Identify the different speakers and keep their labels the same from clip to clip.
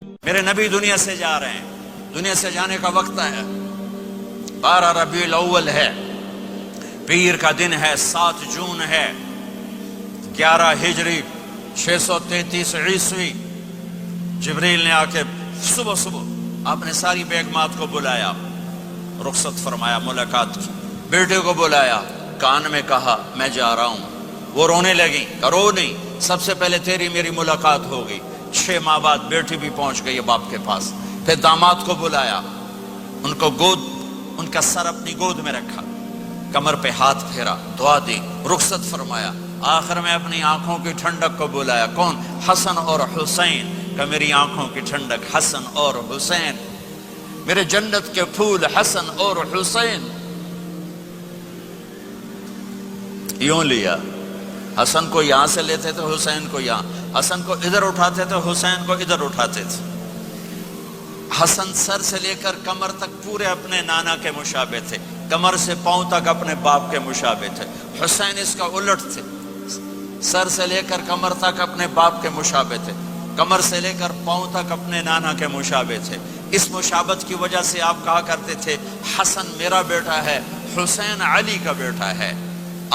Speaker 1: میرے نبی دنیا سے جا رہے ہیں، دنیا سے جانے کا وقت ہے، 12 ربیع الاول ہے، پیر کا دن ہے، 7 جون ہے، 11 ہجری 633 عیسوی۔ جبریل نے آ کے صبح صبح آپ نے ساری بیگمات کو بلایا، رخصت فرمایا، ملاقات کی، بیٹے کو بلایا، کان میں کہا میں جا رہا ہوں۔ وہ رونے لگی، رو نہیں، سب سے پہلے تیری میری ملاقات ہوگی۔ 6 ماہ بعد بیٹی بھی پہنچ گئی باپ کے پاس۔ پھر داماد کو بلایا، ان کو ان کا سر اپنی گود میں رکھا، کمر پہ ہاتھ پھیرا، دعا دی، رخصت فرمایا۔ آخر میں اپنی آنکھوں کی ٹھنڈک کو بلایا، کون؟ حسن اور حسین، کہ میری آنکھوں کی ٹھنڈک حسن اور حسین، میرے جنت کے پھول حسن اور حسین۔ یوں لیا، حسن کو یہاں سے لیتے تھے، حسین کو یہاں، حسن کو ادھر اٹھاتے تھے، حسین کو ادھر اٹھاتے تھے۔ حسن سر سے لے کر کمر تک پورے اپنے نانا کے مشابہ تھے، کمر سے پاؤں تک اپنے باپ کے مشابہ تھے۔ حسین اس کا الٹ تھے، سر سے لے کر کمر تک اپنے باپ کے مشابہ تھے، کمر سے لے کر پاؤں تک اپنے نانا کے مشابہ تھے۔ اس مشابہت کی وجہ سے آپ کہا کرتے تھے حسن میرا بیٹا ہے، حسین علی کا بیٹا ہے۔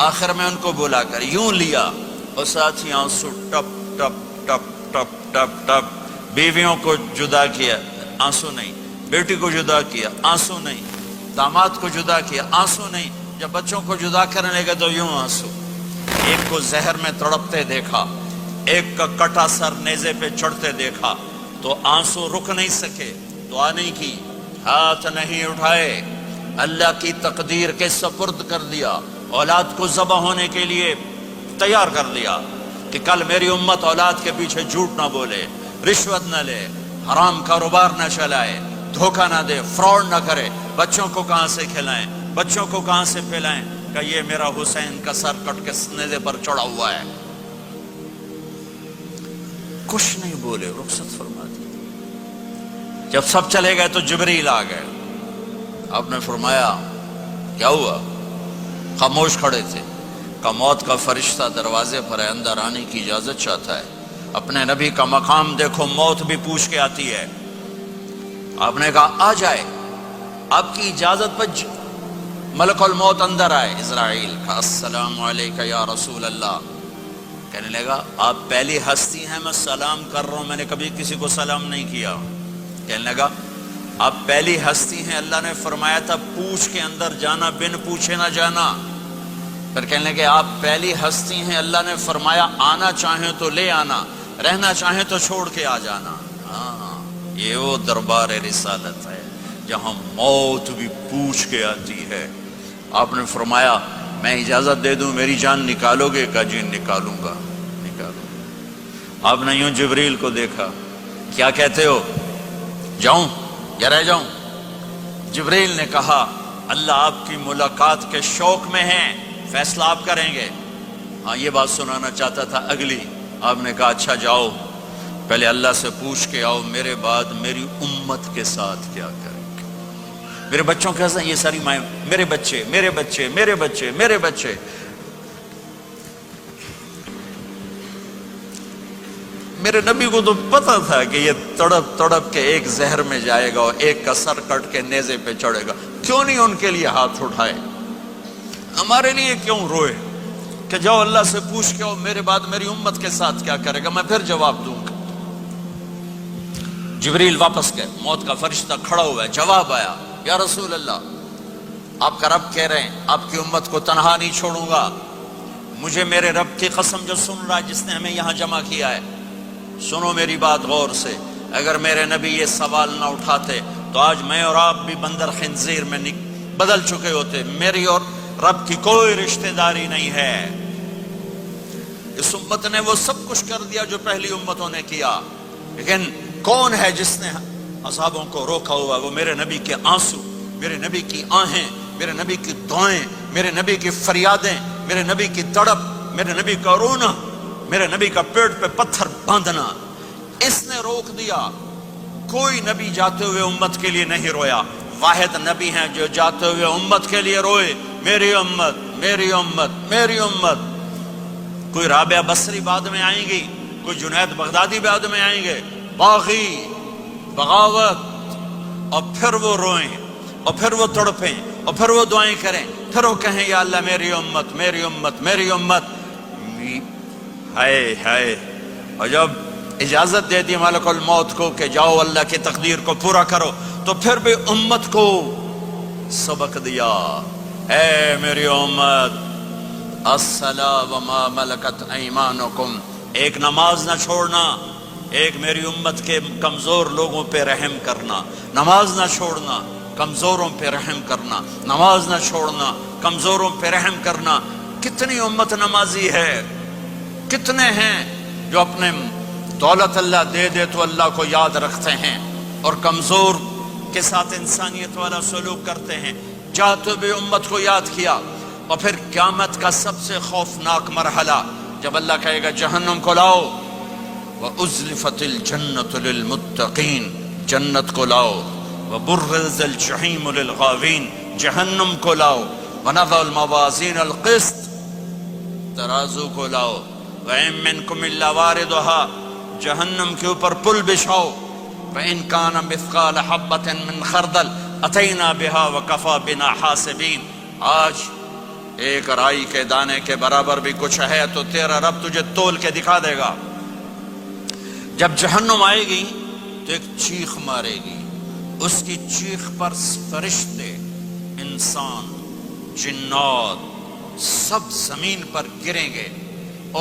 Speaker 1: آخر میں ان کو بلا کر یوں لیا، اور ساتھ ہی آنسو ٹپ ٹپ ٹپ ٹپ ٹپ ٹپ۔ بیویوں کو جدا کیا، آنسو نہیں، بیٹی کو جدا کیا، آنسو نہیں، داماد کو جدا کیا، آنسو نہیں، جب بچوں کو جدا کرنے لگے تو یوں آنسو۔ ایک کو زہر میں تڑپتے دیکھا، ایک کا کٹا سر نیزے پہ چڑھتے دیکھا، تو آنسو رک نہیں سکے، دعا نہیں کی، ہاتھ نہیں اٹھائے، اللہ کی تقدیر کے سپرد کر دیا، اولاد کو ذبح ہونے کے لیے تیار کر دیا کہ کل میری امت اولاد کے پیچھے جھوٹ نہ بولے، رشوت نہ لے، حرام کاروبار نہ چلائے، دھوکہ نہ دے، فراڈ نہ کرے۔ بچوں کو کہاں سے کھلائیں، بچوں کو کہاں سے پلائیں، کہ یہ میرا حسین کا سر کٹ کے نیزے پر چڑھا ہوا ہے۔ کچھ نہیں بولے، رخصت فرما دی۔ جب سب چلے گئے تو جبریل آ گئے، آپ نے فرمایا کیا ہوا؟ خاموش کھڑے تھے، کہ موت کا فرشتہ دروازے پر ہے، اندر آنے کی اجازت چاہتا ہے۔ اپنے نبی کا مقام دیکھو، موت بھی پوچھ کے آتی ہے۔ آپ نے کہا آ جائے، آپ کی اجازت پر ملک الموت اندر آئے۔ اسرائیل کا السلام علیکہ یا رسول اللہ، کہنے لگا آپ پہلی ہستی ہیں، میں سلام کر رہا ہوں، میں نے کبھی کسی کو سلام نہیں کیا۔ کہنے لگا آپ پہلی ہستی ہیں، اللہ نے فرمایا تھا پوچھ کے اندر جانا، بن پوچھے نہ جانا۔ پھر کہنے لگے آپ پہلی ہستی ہیں، اللہ نے فرمایا آنا چاہیں تو لے آنا، رہنا چاہیں تو چھوڑ کے آ جانا۔ ہاں، یہ وہ دربار رسالت ہے جہاں موت بھی پوچھ کے آتی ہے۔ آپ نے فرمایا میں اجازت دے دوں میری جان نکالو گے؟ کہا جی نکالوں گا، نکالوں۔ آپ نے یوں جبریل کو دیکھا، کیا کہتے ہو، جاؤں یا رہ جاؤں؟ جبریل نے کہا اللہ آپ کی ملاقات کے شوق میں ہیں، فیصلہ آپ کریں گے۔ ہاں یہ بات سنانا چاہتا تھا اگلی۔ آپ نے کہا اچھا جاؤ، پہلے اللہ سے پوچھ کے آؤ میرے بعد میری امت کے ساتھ کیا کریں گے، میرے بچوں کے ساتھ۔ یہ ساری مائیں، میرے بچے میرے بچے میرے بچے میرے بچے۔ میرے نبی کو تو پتا تھا کہ یہ تڑپ تڑپ کے ایک زہر میں جائے گا اور ایک کا سر کٹ کے نیزے پہ چڑھے گا، کیوں نہیں ان کے لیے ہاتھ اٹھائے؟ ہمارے لیے کیوں روئے کہ جاؤ اللہ سے پوچھ کے آؤ میرے بعد میری امت کے ساتھ کیا کرے گا، میں پھر جواب دوں گا۔ جبریل واپس گئے، موت کا فرشتہ کھڑا ہوا ہے، جواب آیا یا رسول اللہ آپ کا رب کہہ رہے ہیں آپ کی امت کو تنہا نہیں چھوڑوں گا۔ مجھے میرے رب کی قسم جو سن رہا ہے، جس نے ہمیں یہاں جمع کیا ہے، سنو میری بات غور سے، اگر میرے نبی یہ سوال نہ اٹھاتے تو آج میں اور آپ بھی بندر خنزیر میں بدل چکے ہوتے۔ میری اور رب کی کوئی رشتہ داری نہیں ہے۔ اس امت نے وہ سب کچھ کر دیا جو پہلی امتوں نے کیا، لیکن کون ہے جس نے اصحابوں کو روکا ہوا؟ وہ میرے نبی کے آنسو، میرے نبی کی آہیں، میرے نبی کی دعائیں، میرے نبی کی فریادیں، میرے نبی کی تڑپ، میرے نبی کا رونا، میرے نبی کا پیٹ پہ پتھر باندھنا، اس نے روک دیا۔ کوئی نبی جاتے ہوئے امت کے لیے نہیں رویا، واحد نبی ہیں جو جاتے ہوئے امت کے لیے روئے، میری امت میری امت میری امت۔ کوئی رابعہ بصری بعد میں آئیں گی، کوئی جنید بغدادی بعد میں آئیں گے، باغی بغاوت، اور پھر وہ روئیں، اور پھر وہ تڑپیں، اور پھر وہ دعائیں کریں، پھر وہ کہیں یا اللہ میری امت میری امت میری امت. ہائے ہائے. اور جب اجازت دے دی ملک الموت کو کہ جاؤ اللہ کی تقدیر کو پورا کرو، تو پھر بھی امت کو سبق دیا، اے میری امت الصلاۃ وما ملکت ایمانکم، ایک نماز نہ چھوڑنا، ایک میری امت کے کمزور لوگوں پہ رحم کرنا، نماز نہ چھوڑنا، کمزوروں پہ رحم کرنا، نماز نہ چھوڑنا، کمزوروں پہ رحم کرنا. کتنی امت نمازی ہے، کتنے ہیں جو اپنے دولت اللہ دے دے تو اللہ کو یاد رکھتے ہیں اور کمزور کے ساتھ انسانیت والا سلوک کرتے ہیں. جاتے بھی امت کو یاد کیا. اور پھر قیامت کا سب سے خوفناک مرحلہ جب اللہ کہے گا جہنم کو لاؤ، وَأُزْلِفَتِ الْجَنَّةُ لِلْمُتَّقِينَ، جنت کو لاؤ، وَبُرِّزَ الْجَحِيمُ لِلْغَاوِينَ، جہنم کو لاؤ، وَنَضَعُ الْمَوَازِينَ الْقِسْطَ، ترازو کو لاؤ، وَإِن مِّنكُمْ إِلَّا وَارِدُهَا، جہنم کے اوپر پل بچھاؤ، وَإِن كَانَ مِثْقَالَ حَبَّةٍ مِّنْ خَرْدَلٍ أَتَيْنَا بِهَا وَكَفَى بِنَا حَاسِبِينَ. آج ایک رائی کے دانے کے برابر بھی کچھ ہے تو تیرا رب تجھے تول کے دکھا دے گا. جب جہنم آئے گی تو ایک چیخ مارے گی، اس کی چیخ پر فرشتے، انسان، جنات سب زمین پر گریں گے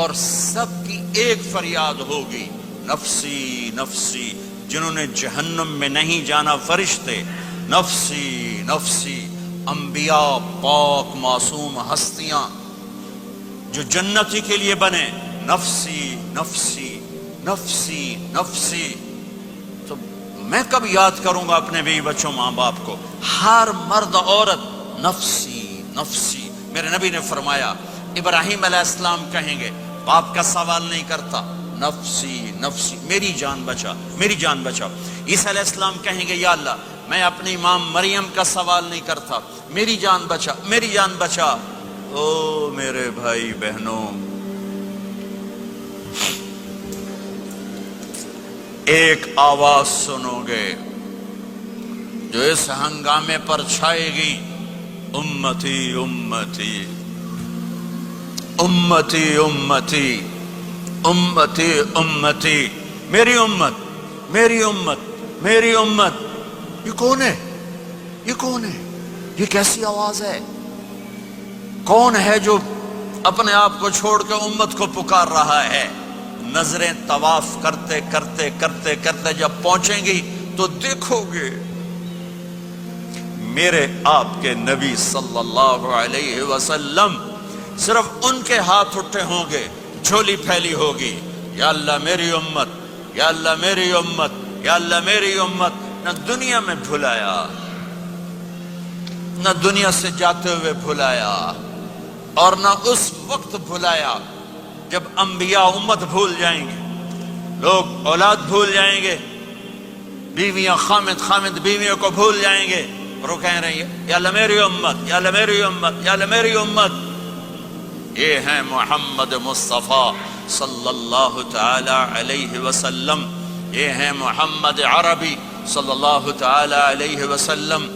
Speaker 1: اور سب کی ایک فریاد ہوگی، نفسی نفسی. جنہوں نے جہنم میں نہیں جانا فرشتے، نفسی نفسی. انبیاء، پاک معصوم ہستیاں جو جنتی کے لیے بنے، نفسی نفسی نفسی نفسی. تو میں کب یاد کروں گا اپنے بیوی بچوں ماں باپ کو؟ ہر مرد عورت نفسی نفسی. میرے نبی نے فرمایا ابراہیم علیہ السلام کہیں گے، باپ کا سوال نہیں کرتا، نفسی نفسی، میری جان بچا میری جان بچا. عیسیٰ علیہ السلام کہیں گے یا اللہ میں اپنی ماں مریم کا سوال نہیں کرتا، میری جان بچا میری جان بچا. او میرے بھائی بہنوں، ایک آواز سنو گے جو اس ہنگامے پر چھائے گی، امتی امتی امتی امتی امتی امتی، میری امت میری امت میری امت. یہ کون ہے؟ یہ کون ہے؟ یہ کیسی آواز ہے؟ کون ہے جو اپنے آپ کو چھوڑ کے امت کو پکار رہا ہے؟ نظریں طواف کرتے کرتے کرتے کرتے جب پہنچیں گی تو دیکھو گے میرے آپ کے نبی صلی اللہ علیہ وسلم، صرف ان کے ہاتھ اٹھے ہوں گے، جھولی پھیلی ہوگی، یا اللہ میری امت یا اللہ میری امت یا اللہ میری امت. نہ دنیا میں بھلایا، نہ دنیا سے جاتے ہوئے بھلایا، اور نہ اس وقت بھلایا جب انبیاء امت بھول جائیں گے، لوگ اولاد بھول جائیں گے، بیویاں خامد بیویوں کو بھول جائیں گے، اور وہ کہہ رہی ہے یا اللہ میری امت یا اللہ میری امت یا اللہ میری امت. یہ ہیں محمد مصطفیٰ صلی اللہ تعالی علیہ وسلم، یہ ہیں محمد عربی صلی اللہ تعالی علیہ وسلم.